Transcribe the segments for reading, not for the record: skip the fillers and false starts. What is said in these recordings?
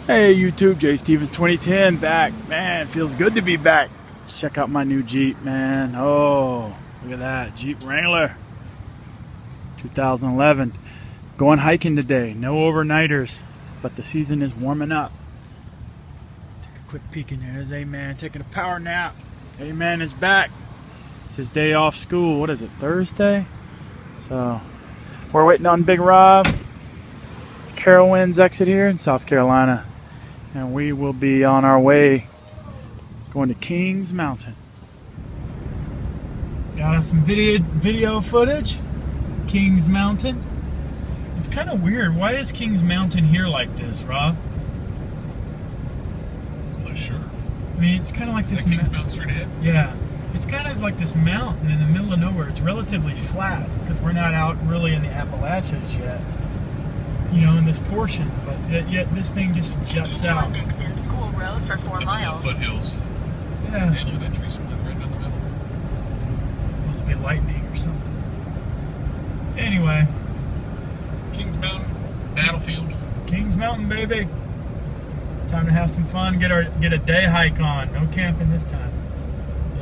Hey YouTube, Jay Stevens 2010 back. Man, feels good to be back. Check out my new Jeep, man. Oh, look at that. Jeep Wrangler 2011. Going hiking today. No overnighters, but the season is warming up. Take a quick peek in there. There's A-Man taking a power nap. A-Man is back. It's his day off school. What is it, Thursday? So, we're waiting on Big Rob. Carowinds exit here in South Carolina. And we will be on our way going to Kings Mountain. Got us some video footage. Kings Mountain. It's kind of weird. Why is Kings Mountain here like this, Rob? I'm not sure. I mean, it's kind of like Is this. that Kings Mountain straight ahead? Yeah. It's kind of like this mountain in the middle of nowhere. It's relatively flat because we're not out really in the Appalachians yet. You know, in this portion, but yet this thing just juts out. On Dixon School Road for 4 miles. Foothills. Yeah. And look at that tree split right down the middle. Must be lightning or something. Anyway. Kings Mountain, Battlefield. Kings Mountain, baby. Time to have some fun. Get a day hike on. No camping this time.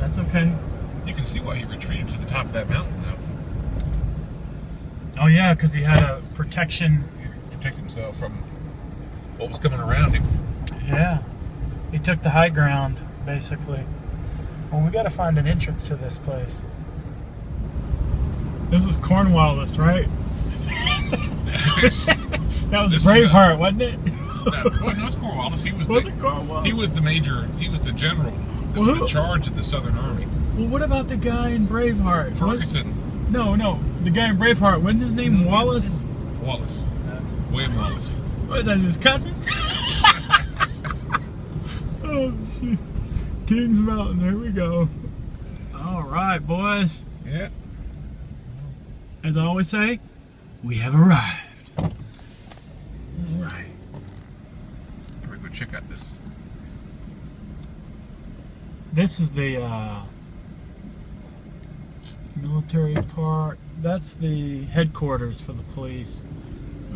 That's okay. You can see why he retreated to the top of that mountain, though. Oh yeah, because he had a protection. Protect himself from what was coming around him. Yeah, he took the high ground, basically. Well, we got to find an entrance to this place. This was Cornwallis, right? That was Braveheart, wasn't it? No, it's Cornwallis. He was Cornwallis? He was the major. He was the general that was in charge of the Southern Army. Well, what about the guy in Braveheart? Ferguson. No, the guy in Braveheart. Wasn't his name Wallace? Wallace. William Wallace. What is that, his cousin? Oh, shit. Kings Mountain, there we go. All right, boys. Yeah. As I always say, we have arrived. All right. Probably go check out this. This is the military park. That's the headquarters for the police.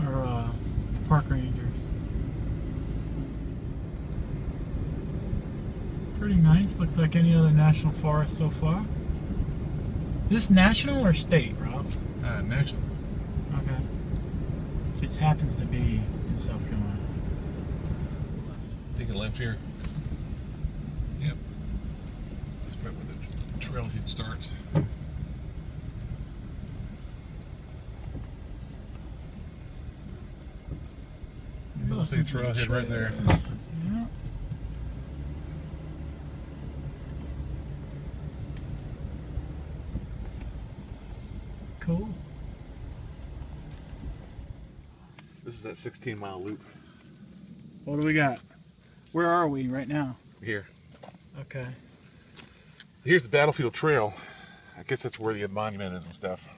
Or park rangers. Pretty nice. Looks like any other national forest so far. Is this national or state, Rob? National. Okay. Just happens to be in South Carolina. Take a left here. Yep. That's right where the trailhead starts. You'll see trailhead right there. Yeah. Cool. This is that 16-mile loop. What do we got? Where are we right now? Here. Okay. Here's the Battlefield Trail. I guess that's where the monument is and stuff.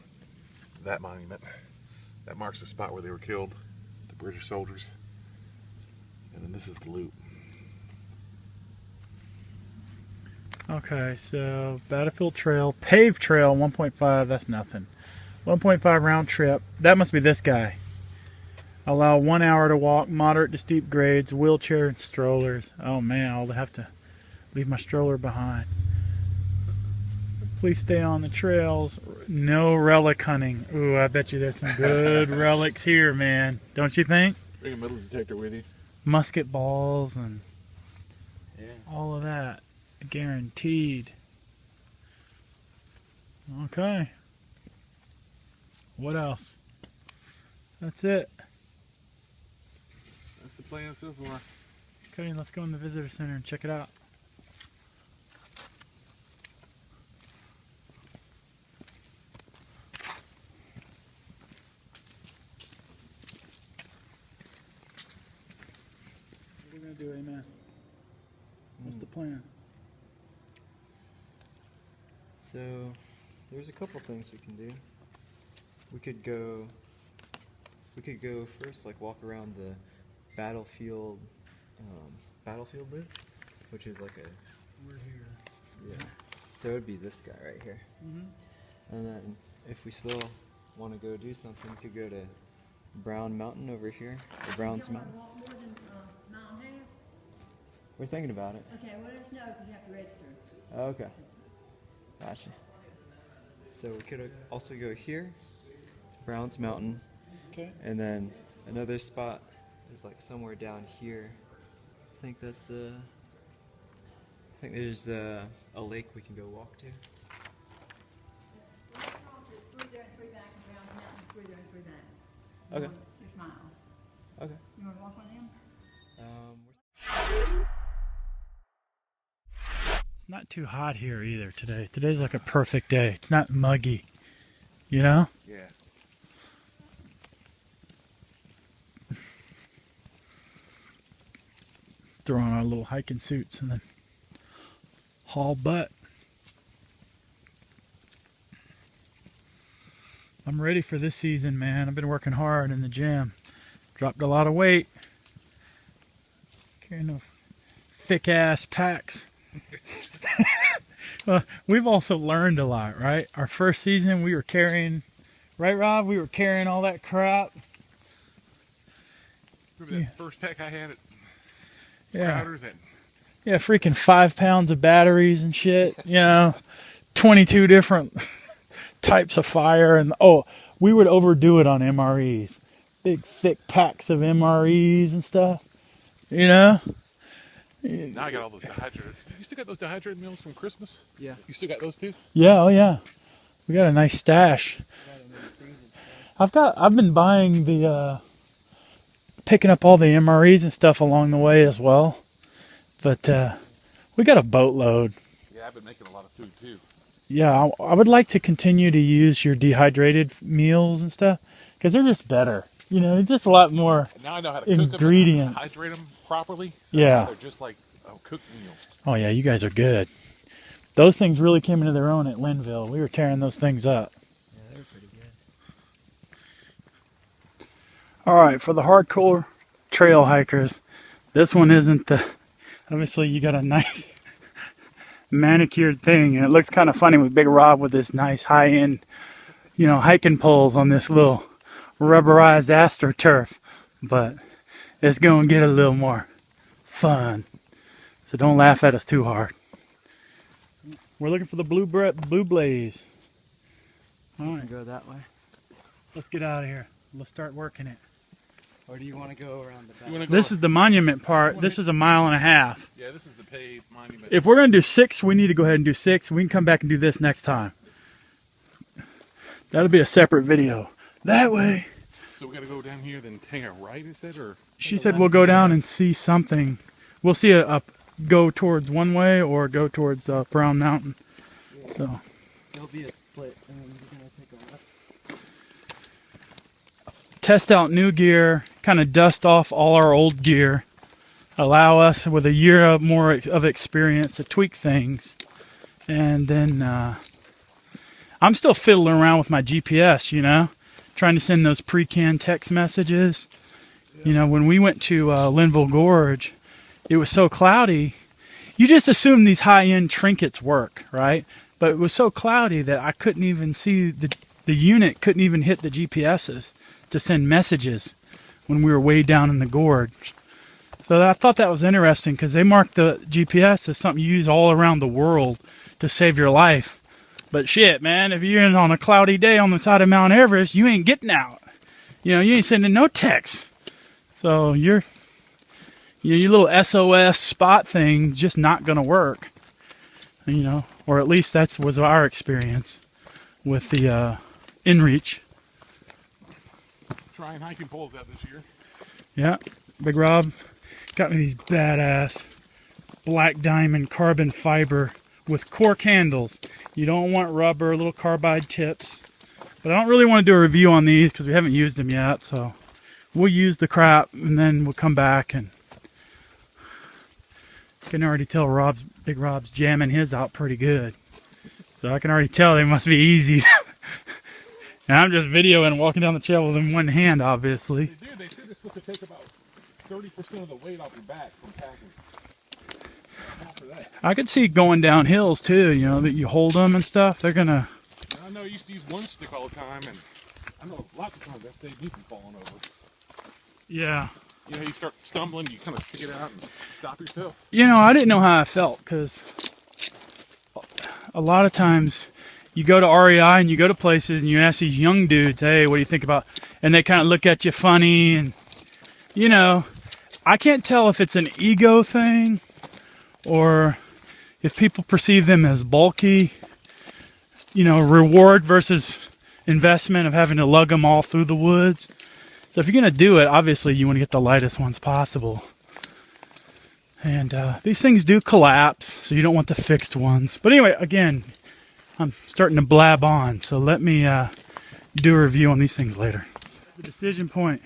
That monument. That marks the spot where they were killed, the British soldiers. And then this is the loop. Okay, so Battlefield Trail, paved trail, 1.5, that's nothing. 1.5 round trip. That must be this guy. Allow 1 hour to walk, moderate to steep grades, wheelchair and strollers. Oh man, I'll have to leave my stroller behind. Please stay on the trails. No relic hunting. Ooh, I bet you there's some good relics here, man. Don't you think? Bring a metal detector with you. Musket balls and all of that. Guaranteed. Okay. What else? That's it. That's the plan so far. Okay, let's go in the visitor center and check it out. What are we going to do, Amen? What's the plan? So, there's a couple things we can do. We could go first, like walk around the battlefield loop, which is like a. We're here. Yeah. So it would be this guy right here. And then if we still want to go do something, we could go to Brown Mountain over here, or Browns Mountain. Mountain We're thinking about it. Okay, well, let us know because you have to register. Okay. Gotcha. So we could also go here, to Browns Mountain, Okay. and then another spot is like somewhere down here. I think that's I think there's a lake we can go walk to. It's 3 there and 3 back, and Browns Mountain is 3 there and 3 back. Okay. 6 miles. Okay. You want to walk on them? It's not too hot here either today. Today's like a perfect day. It's not muggy, you know? Yeah. Throw on our little hiking suits and then haul butt. I'm ready for this season, man. I've been working hard in the gym. Dropped a lot of weight. Carrying those thick ass packs. Well, we've also learned a lot, right? Our first season we were carrying, right Rob? We were carrying all that crap. Remember that first pack I had at Yeah. Crowder's? Yeah, freaking 5 pounds of batteries and shit, you know, 22 different types of fire. And we would overdo it on MREs. Big, thick packs of MREs and stuff, you know? Now I got all those dehydrated. You still got those dehydrated meals from Christmas? Yeah. You still got those too? Yeah, oh yeah. We got a nice stash. I've been buying picking up all the MREs and stuff along the way as well. But we got a boatload. Yeah, I've been making a lot of food too. Yeah, I would like to continue to use your dehydrated meals and stuff because they're just better. You know, just a lot more. And now I know how to cook Ingredients. them and hydrate them properly. So Yeah. they're just like a cooked meal. Oh yeah, you guys are good. Those things really came into their own at Linville. We were tearing those things up. Yeah, they were pretty good. All right, for the hardcore trail hikers, this one isn't the. Obviously, you got a nice manicured thing, and it looks kind of funny with Big Rob with this nice high-end, you know, hiking poles on this little rubberized AstroTurf. But it's going to get a little more fun. So don't laugh at us too hard. We're looking for the Blue Blaze. All right, Go that way. let's get out of here. Let's start working it. Or do you want to go around the back? You wanna go? This is the monument part. This is a 1.5 miles. Yeah, this is the paved monument. If we're going to do 6, we need to go ahead and do 6. We can come back and do this next time. That'll be a separate video. That way. So we got to go down here, then take a right instead, or She said we'll go down and see something. We'll see a go towards one way or go towards Brown Mountain. So There'll be a split, and then we're going to take a left. test out new gear, kind of dust off all our old gear, allow us with a year more of experience to tweak things, and then I'm still fiddling around with my GPS, you know, trying to send those pre-canned text messages. You know, when we went to Linville Gorge, it was so cloudy. You just assume these high-end trinkets work, right? But it was so cloudy that I couldn't even see the unit couldn't even hit the GPSs to send messages when we were way down in the gorge. So I thought that was interesting because they marked the GPS as something you use all around the world to save your life. But shit, man, if you're in on a cloudy day on the side of Mount Everest, you ain't getting out. You know, you ain't sending no text. So your little SOS spot thing just not gonna work. You know, or at least that was our experience with the InReach. trying hiking poles out this year. Yeah, Big Rob got me these badass black diamond carbon fiber with cork handles. You don't want rubber, little carbide tips. But I don't really want to do a review on these because we haven't used them yet. So we'll use the crap and then we'll come back, and I can already tell Big Rob's jamming his out pretty good. So I can already tell they must be easy. And I'm just videoing walking down the trail with them in one hand, obviously. They do. They said they're supposed to take about 30% of the weight off your back from packing. Not for that. I could see going down hills too, you know, that you hold them and stuff. They're gonna. I know I used to use one stick all the time, and I know lots of times that saved me from falling over. Yeah. You know, you start stumbling, you kind of stick it out and stop yourself. You know, I didn't know how I felt because a lot of times you go to REI and you go to places and you ask these young dudes, hey, what do you think about? And they kind of look at you funny. And, you know, I can't tell if it's an ego thing or if people perceive them as bulky, you know, reward versus investment of having to lug them all through the woods. So if you're going to do it, obviously you want to get the lightest ones possible. And these things do collapse, so you don't want the fixed ones. But anyway, again, I'm starting to blab on, so let me do a review on these things later. The decision point.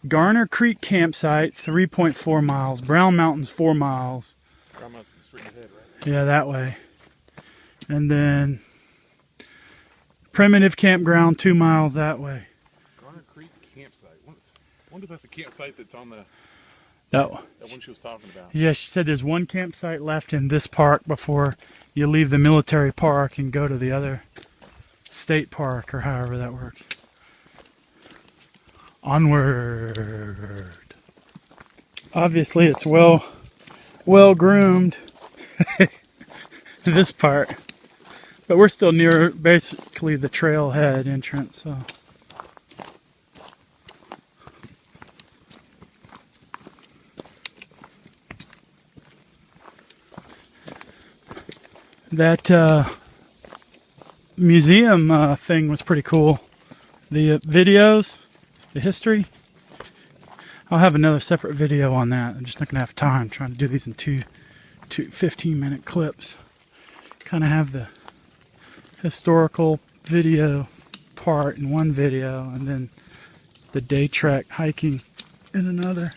Garner Creek Campsite, 3.4 miles. Brown Mountains, 4 miles. Brown Mountains straight ahead, right? Yeah, that way. And then Primitive Campground, 2 miles that way. Garner Creek Campsite. I wonder if that's a campsite that's on the That one she was talking about. Yeah, she said there's one campsite left in this park before you leave the military park and go to the other state park or however that works. Onward. Obviously it's well groomed, this part. But we're still near basically the trailhead entrance, so. That museum thing was pretty cool. The videos, the history. I'll have another separate video on that. I'm just not going to have time. I'm trying to do these in two 15-minute clips. Kind of have the historical video part in one video and then the day trek hiking in another.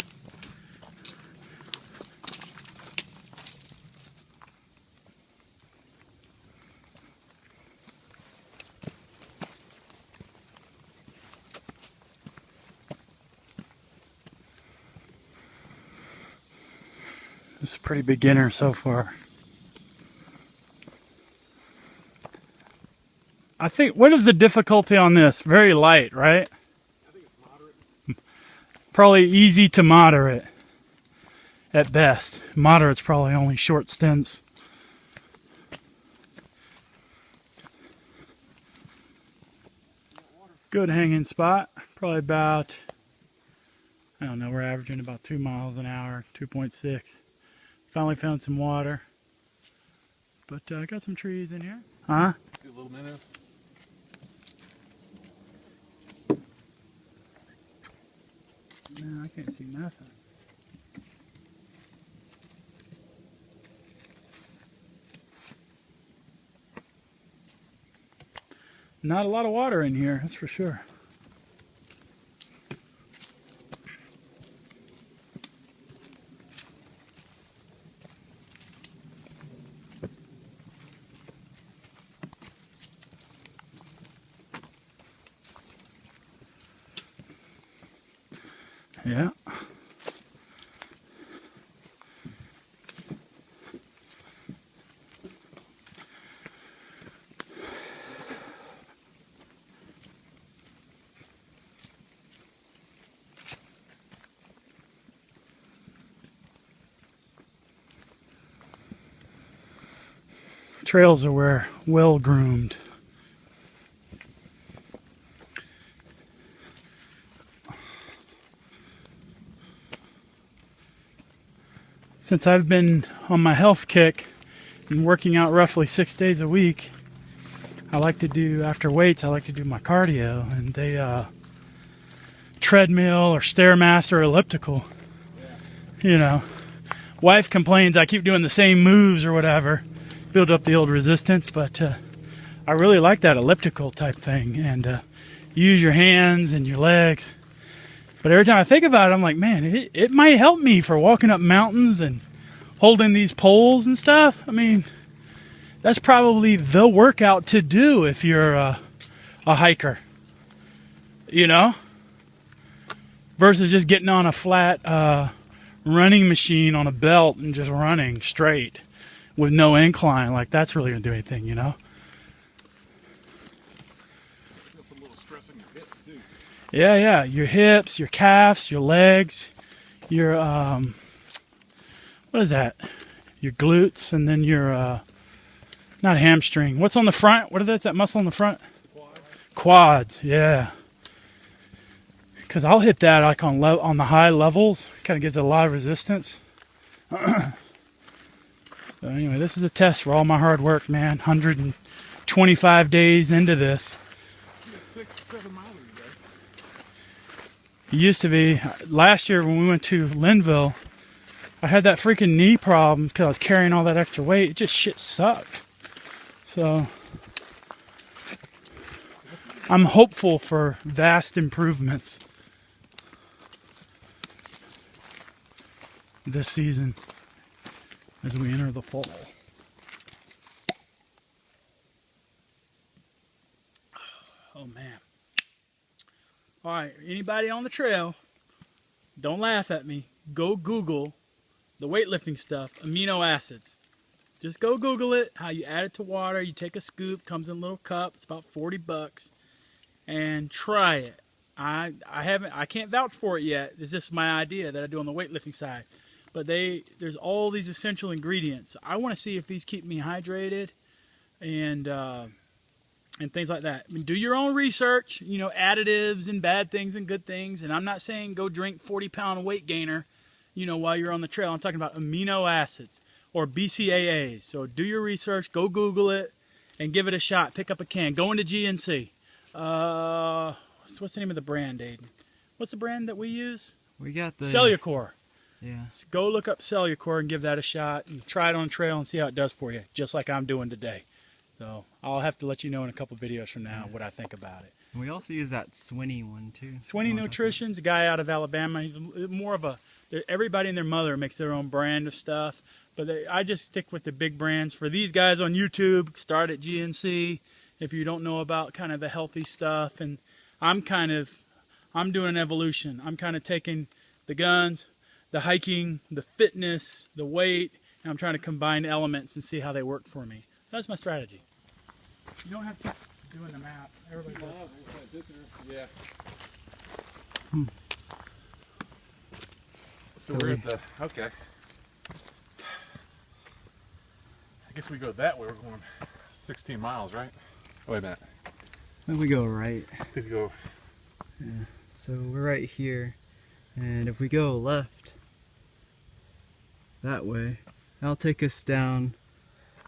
This is pretty beginner so far. I think, what is the difficulty on this? Very light, right? I think it's moderate. Probably easy to moderate at best. Moderate's probably only short stints. Good hanging spot. Probably about, I don't know, we're averaging about 2 miles an hour, 2.6. Finally found some water. But I got some trees in here. Huh? See the little minnows? No, I can't see nothing. Not a lot of water in here, that's for sure. Yeah. Trails are well groomed. Since I've been on my health kick and working out roughly 6 days a week, I like to do, after weights, I like to do my cardio, and they treadmill or Stairmaster or elliptical. You know, wife complains I keep doing the same moves or whatever, build up the old resistance, but I really like that elliptical type thing, and use your hands and your legs. But every time I think about it, I'm like, man, it might help me for walking up mountains and holding these poles and stuff. I mean, that's probably the workout to do if you're a hiker, you know? Versus just getting on a flat running machine on a belt and just running straight with no incline. Like, that's really going to do anything, you know? Put a little stress on your hips, too. Yeah. Your hips, your calves, your legs, your what is that? Your glutes, and then your not hamstring. What's on the front? What is that muscle on the front? Quads. Yeah. Because I'll hit that like on the high levels. Kind of gives it a lot of resistance. So anyway, this is a test for all my hard work, man. 125 days into this. You got 6-7 miles a day. It used to be last year when we went to Linville, I had that freaking knee problem because I was carrying all that extra weight. It just shit sucked. So I'm hopeful for vast improvements this season as we enter the fall. Oh man. All right, anybody on the trail, don't laugh at me. Go Google the weightlifting stuff, amino acids. Just go Google it, how you add it to water. You take a scoop, comes in a little cup. It's about $40, and try it. I can't vouch for it yet. It's just my idea that I do on the weightlifting side. But there's all these essential ingredients. I want to see if these keep me hydrated and things like that. I mean, do your own research, you know, additives and bad things and good things. And I'm not saying go drink 40-pound weight gainer, you know, while you're on the trail. I'm talking about amino acids or BCAAs. So do your research, go Google it, and give it a shot. Pick up a can. Go into GNC. What's the name of the brand, Aiden? What's the brand that we use? We got the Cellucor. Yeah. Go look up Cellucor and give that a shot and try it on the trail and see how it does for you, just like I'm doing today. So I'll have to let you know in a couple videos from now what I think about it. And we also use that Swinney one too. Swinney Nutrition's a guy out of Alabama. He's more of everybody and their mother makes their own brand of stuff. But I just stick with the big brands. For these guys on YouTube, start at GNC if you don't know about kind of the healthy stuff. And I'm doing an evolution. I'm kind of taking the guns, the hiking, the fitness, the weight, and I'm trying to combine elements and see how they work for me. That's my strategy. You don't have to keep doing the map. Everybody does. Yeah. So we're at the, okay. I guess we go that way. We're going 16 miles, right? Wait a minute. Then we go right. If you go, Yeah. So we're right here, and if we go left that way, that'll take us down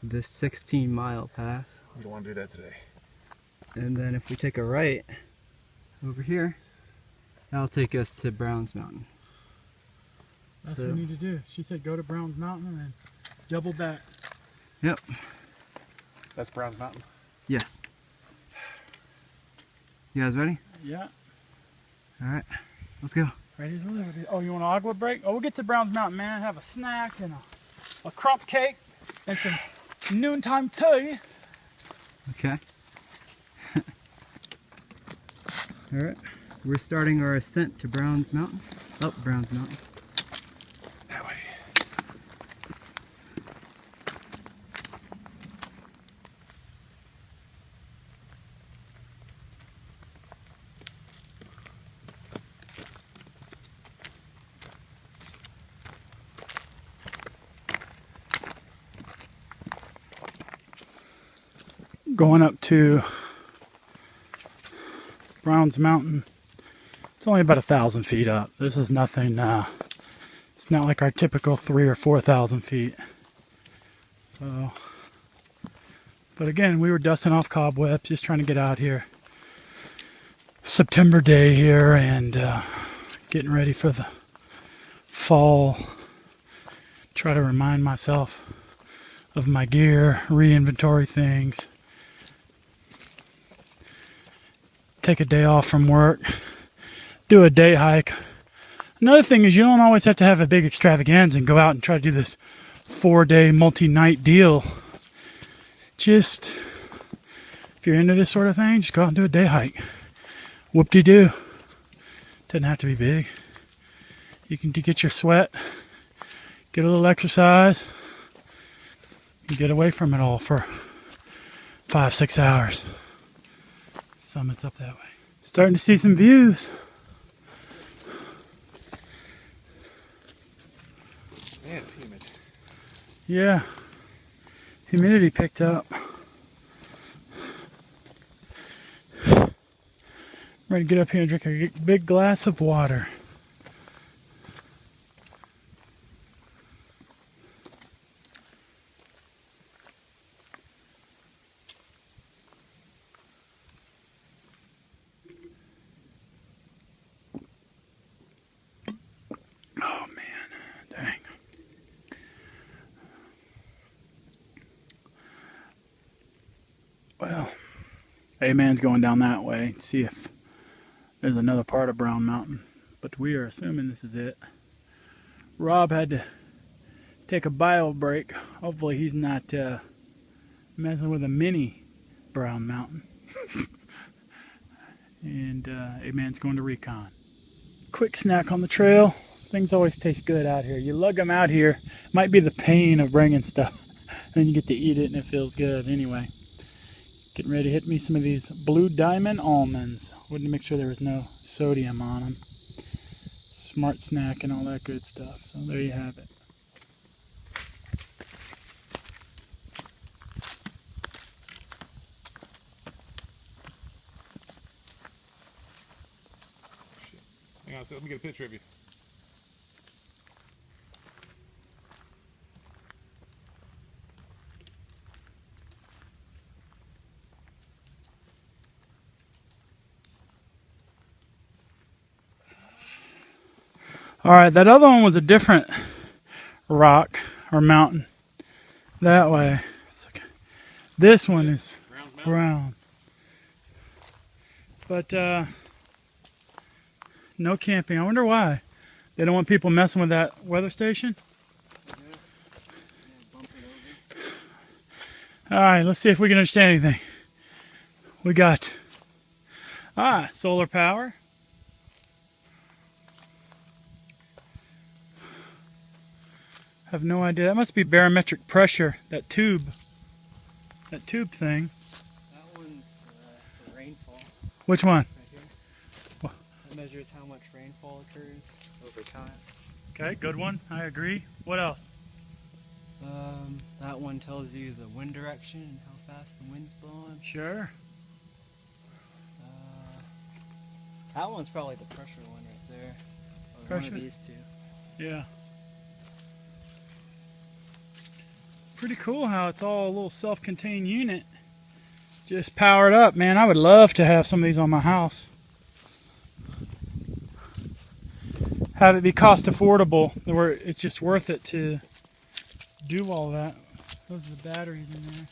this 16-mile path. we don't want to do that today. And then if we take a right over here, that'll take us to Browns Mountain. That's So- what we need to do. She said go to Browns Mountain and then double back. Yep. That's Browns Mountain. Yes. You guys ready? Yeah. All right. Let's go. Ready as well. Oh, you want an agua break? Oh, we'll get to Browns Mountain, man. Have a snack and a crump cake and some noontime tea. Okay. All right. We're starting our ascent to Browns Mountain. Up Browns Mountain. That way. Going up to Browns Mountain. It's only about 1,000 feet up. This is nothing. It's not like our typical 3,000 or 4,000 feet. So, but again, we were dusting off cobwebs, just trying to get out here. September day here, and getting ready for the fall. Try to remind myself of my gear, re-inventory things. Take a day off from work, do a day hike. Another thing is you don't always have to have a big extravaganza and go out and try to do this 4-day multi-night deal. Just, if you're into this sort of thing, just go out and do a day hike. Whoop-de-doo. Doesn't have to be big. You can get your sweat, get a little exercise, and get away from it all for 5-6 hours. Summit's up that way. Starting to see some views. Man, it's humid. Yeah. Humidity picked up. I'm ready to get up here and drink a big glass of water. Oh man, dang. Well, A-Man's going down that way. See if there's another part of Brown Mountain. But we are assuming this is it. Rob had to take a bio break. Hopefully he's not messing with a mini Brown Mountain. And A-Man's going to recon. Quick snack on the trail. Things always taste good out here. You lug them out here. Might be the pain of bringing stuff. Then you get to eat it and it feels good. Anyway, getting ready to hit me some of these Blue Diamond almonds. Wanted to make sure there was no sodium on them. Smart snack and all that good stuff. So there you have it. Hang on, so let me get a picture of you. All right, that other one was a different rock or mountain. That way. This one is brown. But no camping. I wonder why. They don't want people messing with that weather station? All right, let's see if we can understand anything. We got solar power. Have no idea. That must be barometric pressure. That tube thing. That one's for rainfall. Which one? Right here. It measures how much rainfall occurs over time. Okay, good one. I agree. What else? That one tells you the wind direction and how fast the wind's blowing. Sure. That one's probably the pressure one right there. Or Pressure? one of these two. Yeah. Pretty cool how it's all a little self-contained unit. Just powered up, man. I would love to have some of these on my house. Have it be cost affordable, where it's just worth it to do all that. Those are the batteries in there.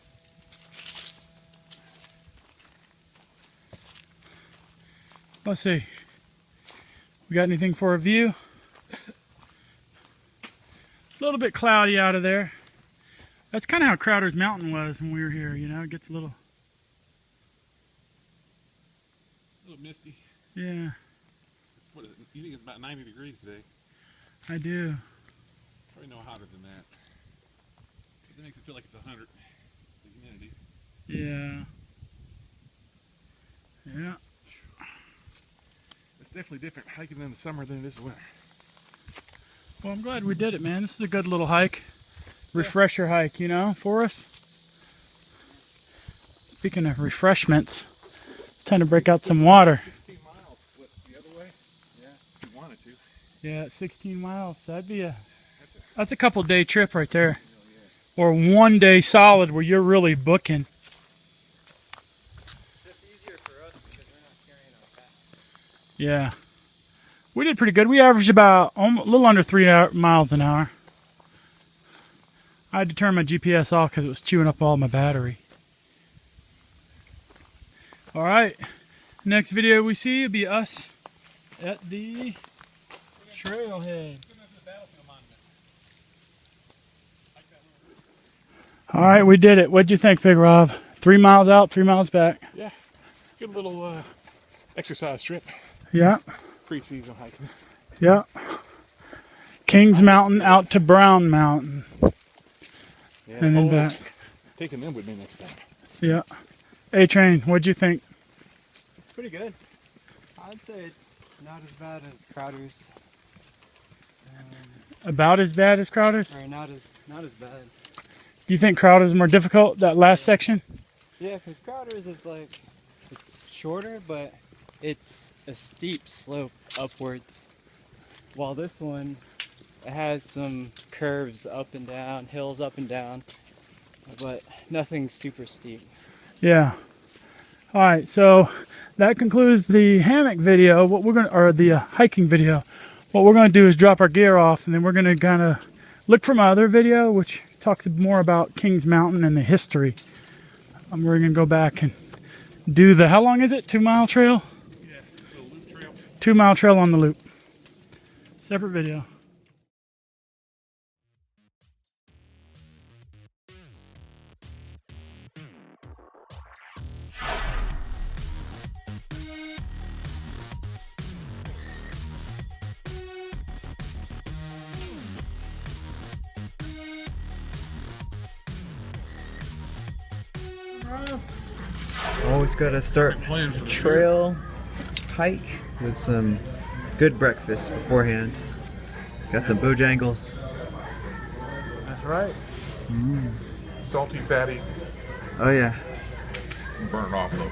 Let's see. We got anything for a view? A little bit cloudy out of there. That's kind of how Crowder's Mountain was when we were here, you know. It gets a little misty. yeah, What is it? You think it's about 90 degrees today? I do. Probably no hotter than that. But that makes it feel like it's 100. The humidity. Yeah. Yeah. It's definitely different hiking in the summer than it is in winter. Well, I'm glad we did it, man. This is a good little hike. Refresher hike, you know, for us. Speaking of refreshments, it's time to break out some water. 16 miles flip the other way. Yeah, if you wanted to. Yeah, 16 miles. That'd be that's a couple day trip right there. Or 1 day solid where you're really booking. Just easier for us because we're not carrying our packs. Yeah. We did pretty good. We averaged about a little under 3 miles an hour. I had to turn my GPS off because it was chewing up all my battery. All right. Next video we see will be us at the trailhead. All right, we did it. What'd you think, Big Rob? 3 miles out, 3 miles back. Yeah, it's a good little exercise trip. Yeah. Pre-season hiking. Yeah. Kings Mountain out to Brown Mountain. Yeah, And then always back. Taking them with me next time. Yeah. A-Train, what'd you think? It's pretty good. I'd say it's not as bad as Crowder's. About as bad as Crowder's? Or not as bad. Do you think Crowder's more difficult, that last section? Yeah, because Crowder's is like, it's shorter, but it's a steep slope upwards. While this one, it has some curves up and down, hills up and down, but nothing super steep. Yeah. All right, so that concludes the hammock video. What we're gonna, or the hiking video. What we're gonna do is drop our gear off, and then we're gonna kind of look for my other video, which talks more about Kings Mountain and the history. We're gonna go back and do the, how long is it? 2 mile trail? Yeah, the loop trail. 2 mile trail on the loop. Separate video. Always gotta start a trail hike with some good breakfast beforehand. Got some Bojangles. That's right. Salty, fatty, Oh yeah. burn it off though.